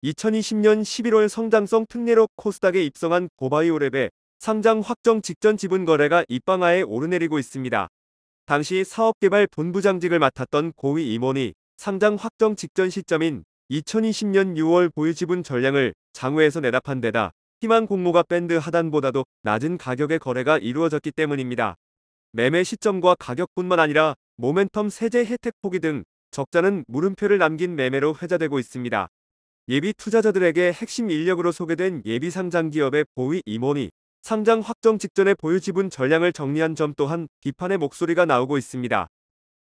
2020년 11월 성장성 특례로 코스닥에 입성한 고바이오랩의 상장 확정 직전 지분 거래가 입방아에 오르내리고 있습니다. 당시 사업개발 본부장직을 맡았던 고위 임원이 상장 확정 직전 시점인 2020년 6월 보유 지분 전량을 장외에서 내답한 데다 희망 공모가 밴드 하단보다도 낮은 가격의 거래가 이루어졌기 때문입니다. 매매 시점과 가격뿐만 아니라 모멘텀 세제 혜택 포기 등 적잖은 물음표를 남긴 매매로 회자되고 있습니다. 예비 투자자들에게 핵심 인력으로 소개된 예비 상장 기업의 고위 임원이 상장 확정 직전에 보유 지분 전량을 정리한 점 또한 비판의 목소리가 나오고 있습니다.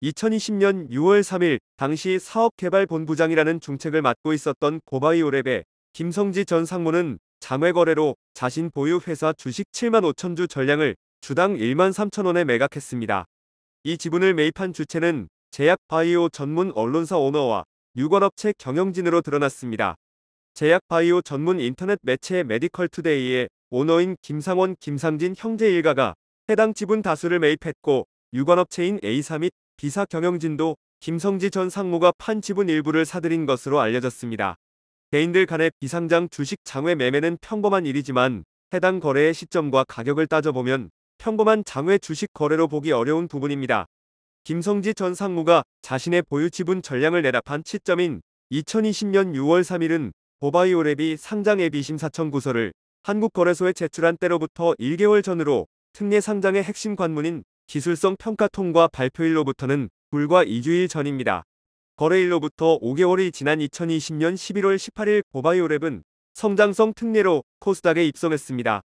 2020년 6월 3일 당시 사업개발본부장이라는 중책을 맡고 있었던 고바이오랩의 김성지 전 상무는 장외 거래로 자신 보유 회사 주식 7만 5천 주 전량을 주당 1만 3천 원에 매각했습니다. 이 지분을 매입한 주체는 제약바이오 전문 언론사 오너와 유관업체 경영진으로 드러났습니다. 제약바이오 전문 인터넷 매체 메디컬투데이의 오너인 김상원, 김상진 형제 일가가 해당 지분 다수를 매입했고 유관업체인 A사 및 B사 경영진도 김성지 전 상무가 판 지분 일부를 사들인 것으로 알려졌습니다. 개인들 간의 비상장 주식 장외 매매는 평범한 일이지만 해당 거래의 시점과 가격을 따져보면 평범한 장외 주식 거래로 보기 어려운 부분입니다. 김성지 전 상무가 자신의 보유 지분 전량을 내답한 시점인 2020년 6월 3일은 고바이오랩이 상장 예비 심사 청구서를 한국거래소에 제출한 때로부터 1개월 전으로 특례 상장의 핵심 관문인 기술성 평가 통과 발표일로부터는 불과 2주일 전입니다. 거래일로부터 5개월이 지난 2020년 11월 18일 고바이오랩은 성장성 특례로 코스닥에 입성했습니다.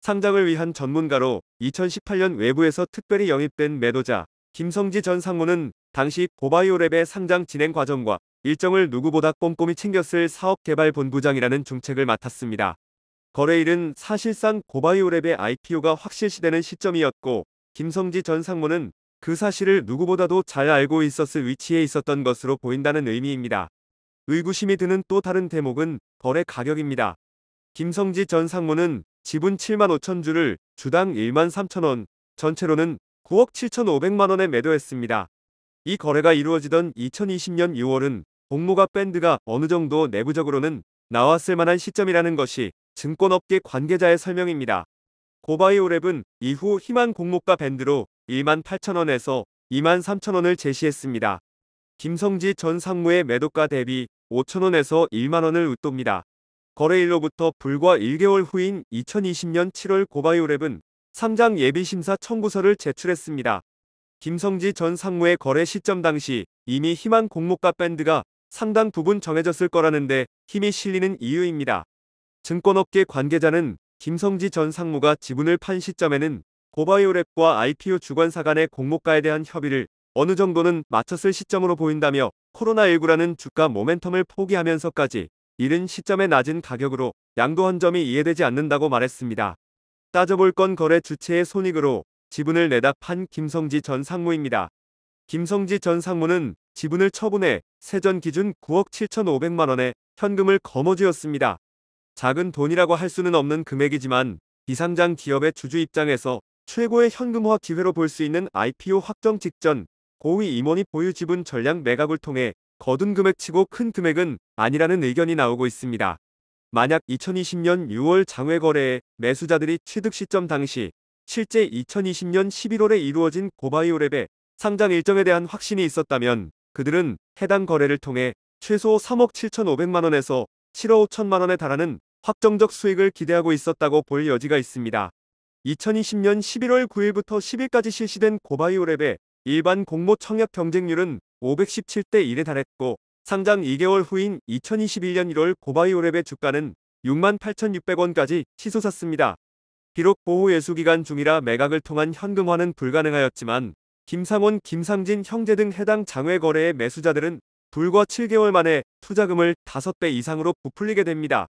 상장을 위한 전문가로 2018년 외부에서 특별히 영입된 매도자 김성지 전 상무는 당시 고바이오랩의 상장 진행 과정과 일정을 누구보다 꼼꼼히 챙겼을 사업개발본부장이라는 중책을 맡았습니다. 거래일은 사실상 고바이오랩의 IPO가 확실시되는 시점이었고 김성지 전 상무는 그 사실을 누구보다도 잘 알고 있었을 위치에 있었던 것으로 보인다는 의미입니다. 의구심이 드는 또 다른 대목은 거래 가격입니다. 김성지 전 상무는 지분 7만 5천 주를 주당 1만 3천 원, 전체로는 9억 7천5백만 원에 매도했습니다. 이 거래가 이루어지던 2020년 6월은 공모가 밴드가 어느 정도 내부적으로는 나왔을 만한 시점이라는 것이 증권업계 관계자의 설명입니다. 고바이오랩은 이후 희망 공모가 밴드로 1만 8천 원에서 2만 3천 원을 제시했습니다. 김성지 전 상무의 매도가 대비 5천 원에서 1만 원을 웃돕니다. 거래일로부터 불과 1개월 후인 2020년 7월 고바이오랩은 상장 예비심사 청구서를 제출했습니다. 김성지 전 상무의 거래 시점 당시 이미 희망 공모가 밴드가 상당 부분 정해졌을 거라는데 힘이 실리는 이유입니다. 증권업계 관계자는 김성지 전 상무가 지분을 판 시점에는 고바이오랩과 IPO 주관사 간의 공모가에 대한 협의를 어느 정도는 마쳤을 시점으로 보인다며 코로나19라는 주가 모멘텀을 포기하면서까지 이른 시점의 낮은 가격으로 양도한 점이 이해되지 않는다고 말했습니다. 따져볼 건 거래 주체의 손익으로 지분을 내다 판 김성지 전 상무입니다. 김성지 전 상무는 지분을 처분해 세전 기준 9억 7천5백만 원의 현금을 거머쥐었습니다. 작은 돈이라고 할 수는 없는 금액이지만 비상장 기업의 주주 입장에서 최고의 현금화 기회로 볼 수 있는 IPO 확정 직전 고위 임원이 보유 지분 전량 매각을 통해 거둔 금액치고 큰 금액은 아니라는 의견이 나오고 있습니다. 만약 2020년 6월 장외 거래에 매수자들이 취득 시점 당시 실제 2020년 11월에 이루어진 고바이오랩의 상장 일정에 대한 확신이 있었다면 그들은 해당 거래를 통해 최소 3억 7천5백만 원에서 7억 5천만 원에 달하는 확정적 수익을 기대하고 있었다고 볼 여지가 있습니다. 2020년 11월 9일부터 10일까지 실시된 고바이오랩의 일반 공모 청약 경쟁률은 517대 1에 달했고 상장 2개월 후인 2021년 1월 고바이오랩의 주가는 68,600원까지 치솟았습니다. 비록 보호 예수기간 중이라 매각을 통한 현금화는 불가능하였지만 김상원, 김상진 형제 등 해당 장외 거래의 매수자들은 불과 7개월 만에 투자금을 5배 이상으로 부풀리게 됩니다.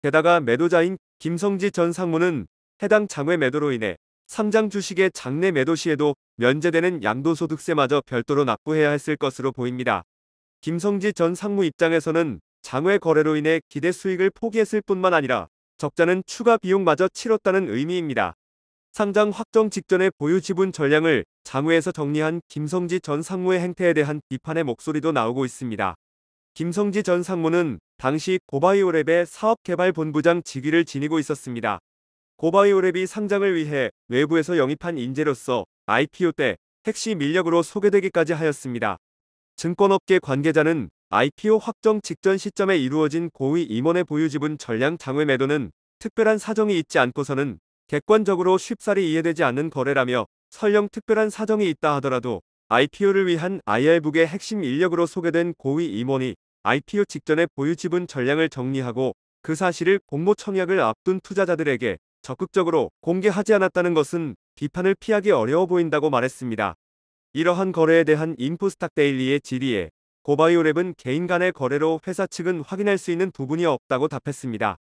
게다가 매도자인 김성지 전 상무는 해당 장외 매도로 인해 상장 주식의 장내 매도 시에도 면제되는 양도소득세마저 별도로 납부해야 했을 것으로 보입니다. 김성지 전 상무 입장에서는 장외 거래로 인해 기대 수익을 포기했을 뿐만 아니라 적자는 추가 비용마저 치렀다는 의미입니다. 상장 확정 직전에 보유 지분 전량을 장외에서 정리한 김성지 전 상무의 행태에 대한 비판의 목소리도 나오고 있습니다. 김성지 전 상무는 당시 고바이오랩의 사업개발본부장 직위를 지니고 있었습니다. 고바이오랩이 상장을 위해 외부에서 영입한 인재로서 IPO 때 핵심 인력으로 소개되기까지 하였습니다. 증권업계 관계자는 IPO 확정 직전 시점에 이루어진 고위 임원의 보유지분 전량 장외 매도는 특별한 사정이 있지 않고서는 객관적으로 쉽사리 이해되지 않는 거래라며, 설령 특별한 사정이 있다 하더라도 IPO를 위한 IR북의 핵심 인력으로 소개된 고위 임원이 IPO 직전에 보유지분 전량을 정리하고 그 사실을 공모 청약을 앞둔 투자자들에게 적극적으로 공개하지 않았다는 것은 비판을 피하기 어려워 보인다고 말했습니다. 이러한 거래에 대한 인포스탁데일리의 질의에 고바이오랩은 개인 간의 거래로 회사 측은 확인할 수 있는 부분이 없다고 답했습니다.